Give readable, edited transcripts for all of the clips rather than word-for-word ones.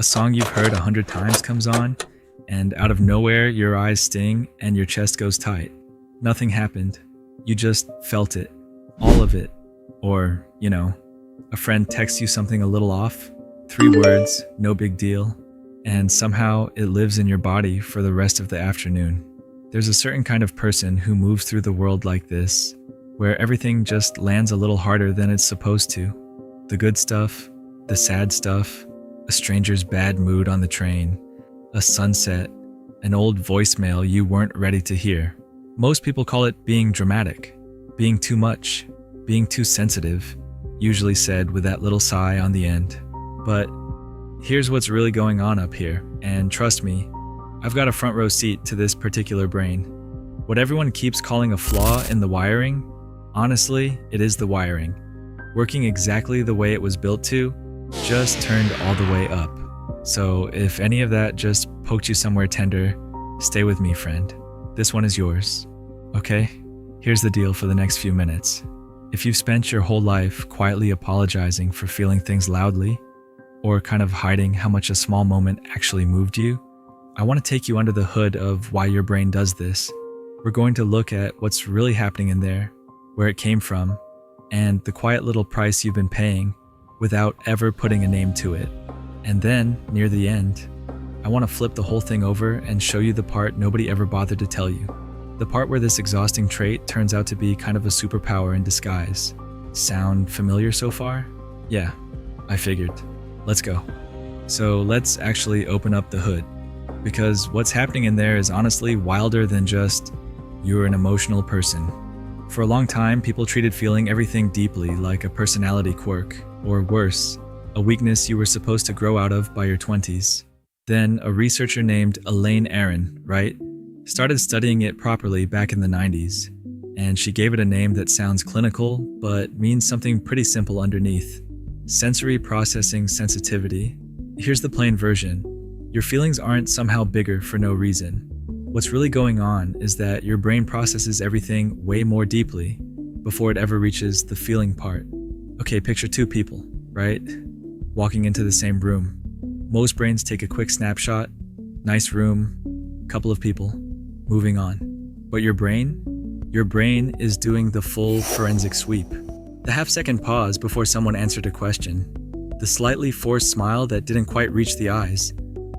A song you've heard 100 times comes on, and out of nowhere, your eyes sting and your chest goes tight. Nothing happened. You just felt it. All of it. Or, a friend texts you something a little off. 3 words, no big deal. And somehow it lives in your body for the rest of the afternoon. There's a certain kind of person who moves through the world like this, where everything just lands a little harder than it's supposed to. The good stuff, the sad stuff, a stranger's bad mood on the train, a sunset, an old voicemail you weren't ready to hear. Most people call it being dramatic, being too much, being too sensitive, usually said with that little sigh on the end. But here's what's really going on up here, and trust me, I've got a front row seat to this particular brain. What everyone keeps calling a flaw in the wiring, honestly, it is the wiring. Working exactly the way it was built to, just turned all the way up. So if any of that just poked you somewhere tender, stay with me, friend. This one is yours. Okay? Here's the deal for the next few minutes. If you've spent your whole life quietly apologizing for feeling things loudly, or kind of hiding how much a small moment actually moved you, I want to take you under the hood of why your brain does this. We're going to look at what's really happening in there, where it came from, and the quiet little price you've been paying without ever putting a name to it. And then, near the end, I want to flip the whole thing over and show you the part nobody ever bothered to tell you. The part where this exhausting trait turns out to be kind of a superpower in disguise. Sound familiar so far? Yeah, I figured. Let's go. So let's actually open up the hood, because what's happening in there is honestly wilder than just, you're an emotional person. For a long time, people treated feeling everything deeply like a personality quirk, or worse, a weakness you were supposed to grow out of by your 20s. Then a researcher named Elaine Aron, started studying it properly back in the 90s, and she gave it a name that sounds clinical, but means something pretty simple underneath. Sensory processing sensitivity. Here's the plain version. Your feelings aren't somehow bigger for no reason. What's really going on is that your brain processes everything way more deeply before it ever reaches the feeling part. Okay, picture 2 people, right? Walking into the same room. Most brains take a quick snapshot, nice room, couple of people, moving on. But your brain is doing the full forensic sweep. The half-second pause before someone answered a question. The slightly forced smile that didn't quite reach the eyes.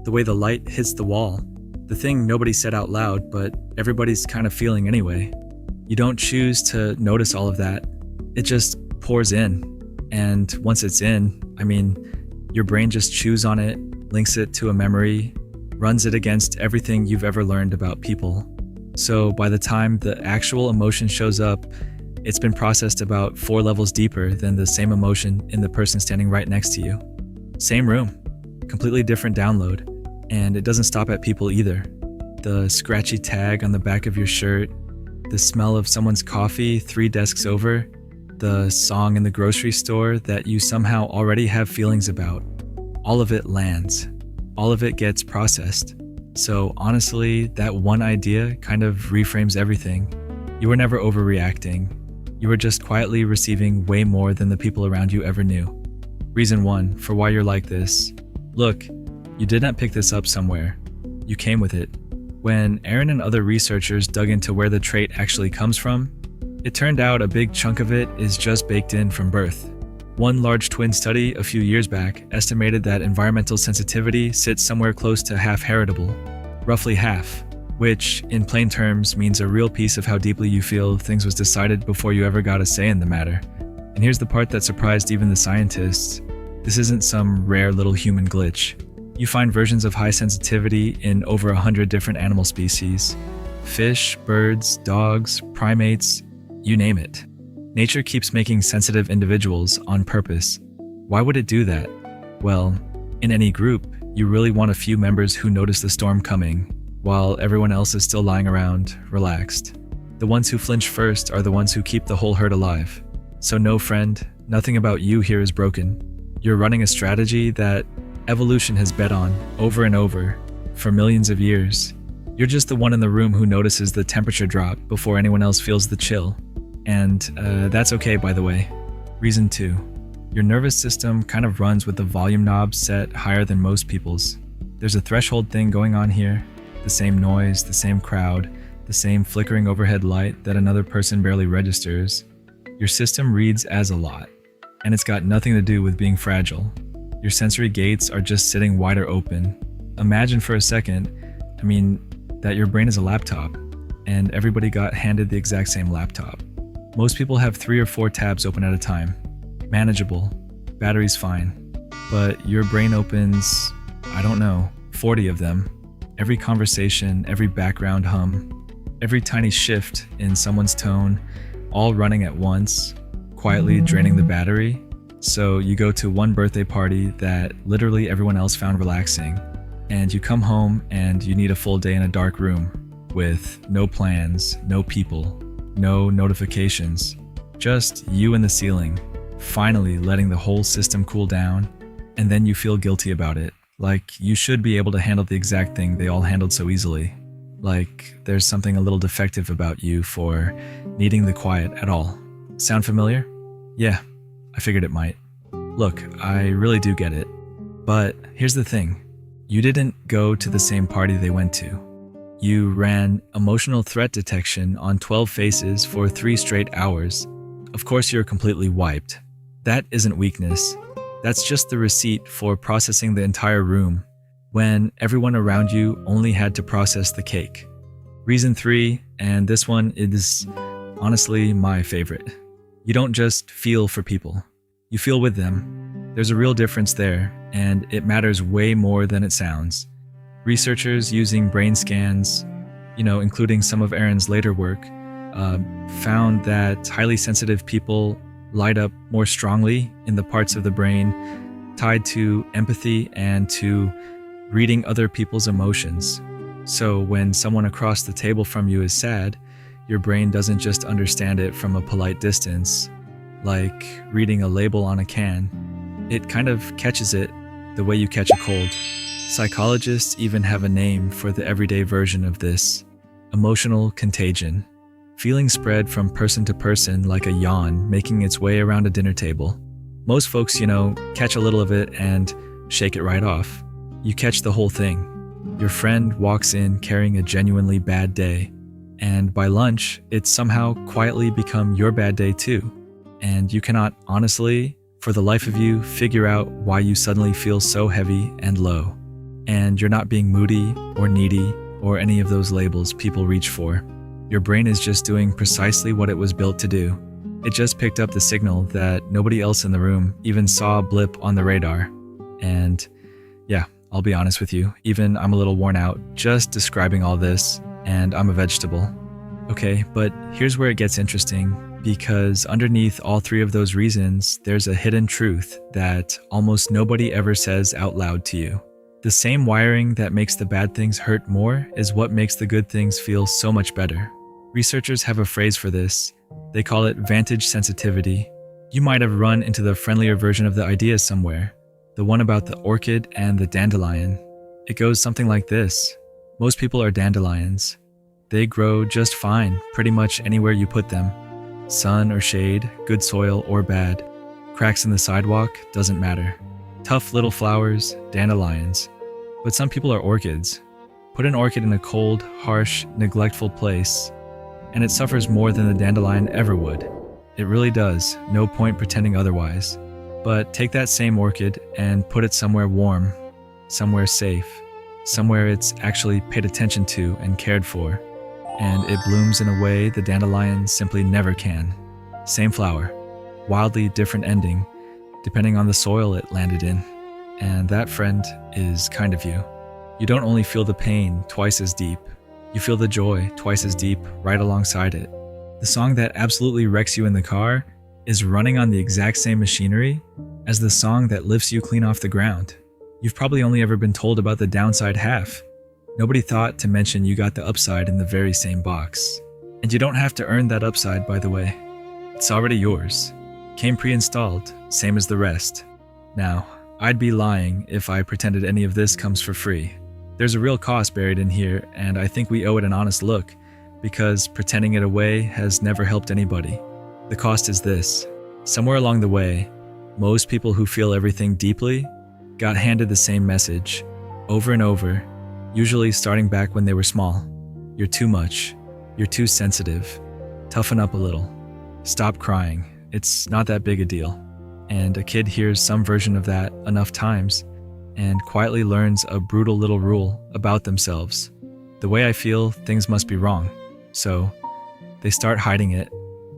The way the light hits the wall. The thing nobody said out loud, but everybody's kind of feeling anyway. You don't choose to notice all of that. It just pours in. And once it's in, your brain just chews on it, links it to a memory, runs it against everything you've ever learned about people. So by the time the actual emotion shows up, it's been processed about 4 levels deeper than the same emotion in the person standing right next to you. Same room, completely different download, and it doesn't stop at people either. The scratchy tag on the back of your shirt, the smell of someone's coffee 3 desks over, the song in the grocery store that you somehow already have feelings about. All of it lands. All of it gets processed. So honestly, that one idea kind of reframes everything. You were never overreacting. You were just quietly receiving way more than the people around you ever knew. Reason 1 for why you're like this. Look, you did not pick this up somewhere. You came with it. When Aaron and other researchers dug into where the trait actually comes from, it turned out a big chunk of it is just baked in from birth. One large twin study a few years back estimated that environmental sensitivity sits somewhere close to half heritable, roughly half, which, in plain terms, means a real piece of how deeply you feel things was decided before you ever got a say in the matter. And here's the part that surprised even the scientists. This isn't some rare little human glitch. You find versions of high sensitivity in over 100 different animal species. Fish, birds, dogs, primates, you name it. Nature keeps making sensitive individuals on purpose. Why would it do that? Well, in any group, you really want a few members who notice the storm coming, while everyone else is still lying around, relaxed. The ones who flinch first are the ones who keep the whole herd alive. So no, friend, nothing about you here is broken. You're running a strategy that evolution has bet on over and over for millions of years. You're just the one in the room who notices the temperature drop before anyone else feels the chill. And that's okay, by the way. Reason 2. Your nervous system kind of runs with the volume knob set higher than most people's. There's a threshold thing going on here, the same noise, the same crowd, the same flickering overhead light that another person barely registers. Your system reads as a lot, and it's got nothing to do with being fragile. Your sensory gates are just sitting wider open. Imagine for a second, that your brain is a laptop, and everybody got handed the exact same laptop. Most people have 3 or 4 tabs open at a time. Manageable, battery's fine, but your brain opens, 40 of them. Every conversation, every background hum, every tiny shift in someone's tone, all running at once, quietly draining the battery. So you go to one birthday party that literally everyone else found relaxing, and you come home and you need a full day in a dark room with no plans, no people, no notifications, just you and the ceiling, finally letting the whole system cool down, and then you feel guilty about it. Like you should be able to handle the exact thing they all handled so easily. Like there's something a little defective about you for needing the quiet at all. Sound familiar? Yeah, I figured it might. Look, I really do get it. But here's the thing. You didn't go to the same party they went to. You ran emotional threat detection on 12 faces for 3 straight hours. Of course you're completely wiped. That isn't weakness. That's just the receipt for processing the entire room when everyone around you only had to process the cake. Reason 3, and this one is honestly my favorite. You don't just feel for people. You feel with them. There's a real difference there, and it matters way more than it sounds. Researchers using brain scans, including some of Aaron's later work, found that highly sensitive people light up more strongly in the parts of the brain tied to empathy and to reading other people's emotions. So when someone across the table from you is sad, your brain doesn't just understand it from a polite distance, like reading a label on a can. It kind of catches it the way you catch a cold. Psychologists even have a name for the everyday version of this: emotional contagion. Feelings spread from person to person like a yawn making its way around a dinner table. Most folks, catch a little of it and shake it right off. You catch the whole thing. Your friend walks in carrying a genuinely bad day, and by lunch, it's somehow quietly become your bad day too. And you cannot honestly, for the life of you, figure out why you suddenly feel so heavy and low. And you're not being moody or needy or any of those labels people reach for. Your brain is just doing precisely what it was built to do. It just picked up the signal that nobody else in the room even saw a blip on the radar. And yeah, I'll be honest with you, even I'm a little worn out just describing all this, and I'm a vegetable. Okay, but here's where it gets interesting, because underneath all 3 of those reasons, there's a hidden truth that almost nobody ever says out loud to you. The same wiring that makes the bad things hurt more is what makes the good things feel so much better. Researchers have a phrase for this. They call it vantage sensitivity. You might have run into the friendlier version of the idea somewhere, the one about the orchid and the dandelion. It goes something like this. Most people are dandelions. They grow just fine pretty much anywhere you put them. Sun or shade, good soil or bad. Cracks in the sidewalk, doesn't matter. Tough little flowers, dandelions. But some people are orchids. Put an orchid in a cold, harsh, neglectful place, and it suffers more than the dandelion ever would. It really does, no point pretending otherwise. But take that same orchid and put it somewhere warm, somewhere safe, somewhere it's actually paid attention to and cared for, and it blooms in a way the dandelion simply never can. Same flower, wildly different ending, depending on the soil it landed in. And that, friend, is kind of you. You don't only feel the pain twice as deep, you feel the joy twice as deep right alongside it. The song that absolutely wrecks you in the car is running on the exact same machinery as the song that lifts you clean off the ground. You've probably only ever been told about the downside half. Nobody thought to mention you got the upside in the very same box. And you don't have to earn that upside, by the way. It's already yours. Came pre-installed, same as the rest. Now, I'd be lying if I pretended any of this comes for free. There's a real cost buried in here, and I think we owe it an honest look, because pretending it away has never helped anybody. The cost is this. Somewhere along the way, Most people who feel everything deeply got handed the same message over and over, usually starting back when they were small. You're too much. You're too sensitive. Toughen up a little. Stop crying. It's not that big a deal. And a kid hears some version of that enough times and quietly learns a brutal little rule about themselves. The way I feel, things must be wrong. So they start hiding it.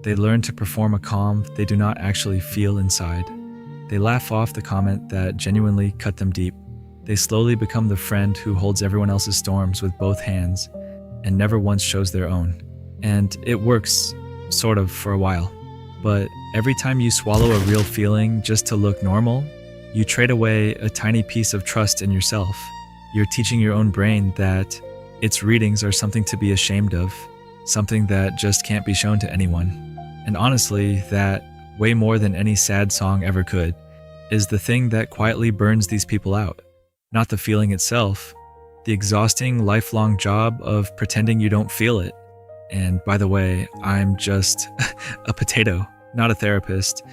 They learn to perform a calm they do not actually feel inside. They laugh off the comment that genuinely cut them deep. They slowly become the friend who holds everyone else's storms with both hands and never once shows their own. And it works, sort of, for a while. But every time you swallow a real feeling just to look normal, you trade away a tiny piece of trust in yourself. You're teaching your own brain that its readings are something to be ashamed of, something that just can't be shown to anyone. And honestly, that, way more than any sad song ever could, is the thing that quietly burns these people out. Not the feeling itself, the exhausting, lifelong job of pretending you don't feel it. And by the way, I'm just a potato, not a therapist.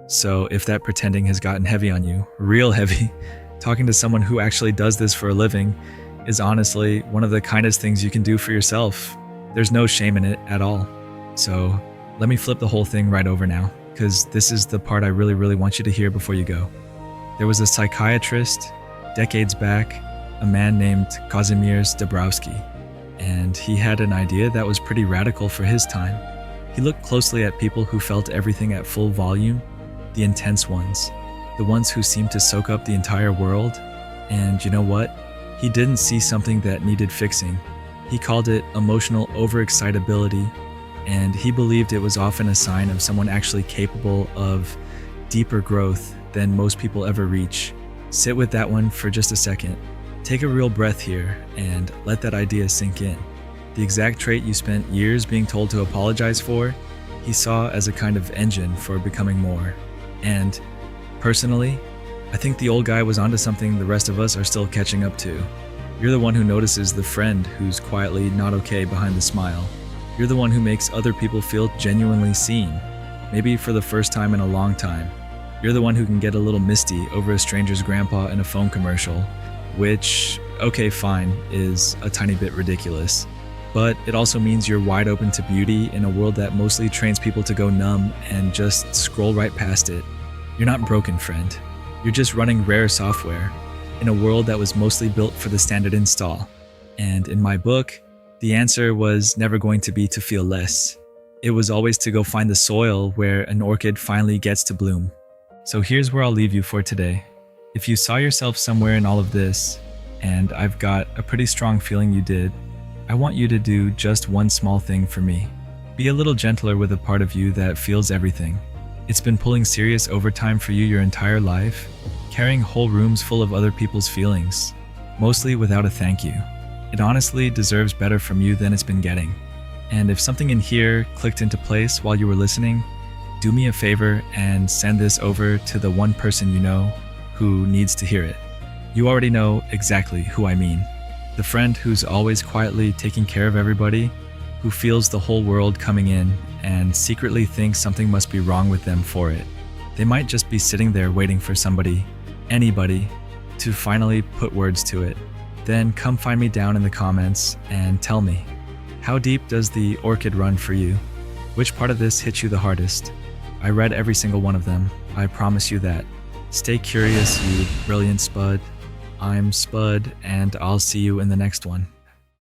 So if that pretending has gotten heavy on you, real heavy, talking to someone who actually does this for a living is honestly one of the kindest things you can do for yourself. There's no shame in it at all. So let me flip the whole thing right over now, because this is the part I really want you to hear before you go. There was a psychiatrist, decades back, a man named Kazimierz Dabrowski, and he had an idea that was pretty radical for his time. He looked closely at people who felt everything at full volume, the intense ones, the ones who seemed to soak up the entire world, and you know what? He didn't see something that needed fixing. He called it emotional overexcitability, and he believed it was often a sign of someone actually capable of deeper growth than most people ever reach. Sit with that one for just a second. Take a real breath here and let that idea sink in. The exact trait you spent years being told to apologize for, he saw as a kind of engine for becoming more. And personally, I think the old guy was onto something the rest of us are still catching up to. You're the one who notices the friend who's quietly not okay behind the smile. You're the one who makes other people feel genuinely seen, maybe for the first time in a long time. You're the one who can get a little misty over a stranger's grandpa in a phone commercial, which, okay, fine, is a tiny bit ridiculous. But it also means you're wide open to beauty in a world that mostly trains people to go numb and just scroll right past it. You're not broken, friend. You're just running rare software in a world that was mostly built for the standard install. And in my book, the answer was never going to be to feel less. It was always to go find the soil where an orchid finally gets to bloom. So here's where I'll leave you for today. If you saw yourself somewhere in all of this, and I've got a pretty strong feeling you did, I want you to do just one small thing for me. Be a little gentler with a part of you that feels everything. It's been pulling serious overtime for you your entire life, carrying whole rooms full of other people's feelings, mostly without a thank you. It honestly deserves better from you than it's been getting. And if something in here clicked into place while you were listening, do me a favor and send this over to the one person you know who needs to hear it. You already know exactly who I mean. The friend who's always quietly taking care of everybody, who feels the whole world coming in and secretly thinks something must be wrong with them for it. They might just be sitting there waiting for somebody, anybody, to finally put words to it. Then come find me down in the comments and tell me, how deep does the orchid run for you? Which part of this hit you the hardest? I read every single one of them, I promise you that. Stay curious, you brilliant Spud. I'm Spud, and I'll see you in the next one.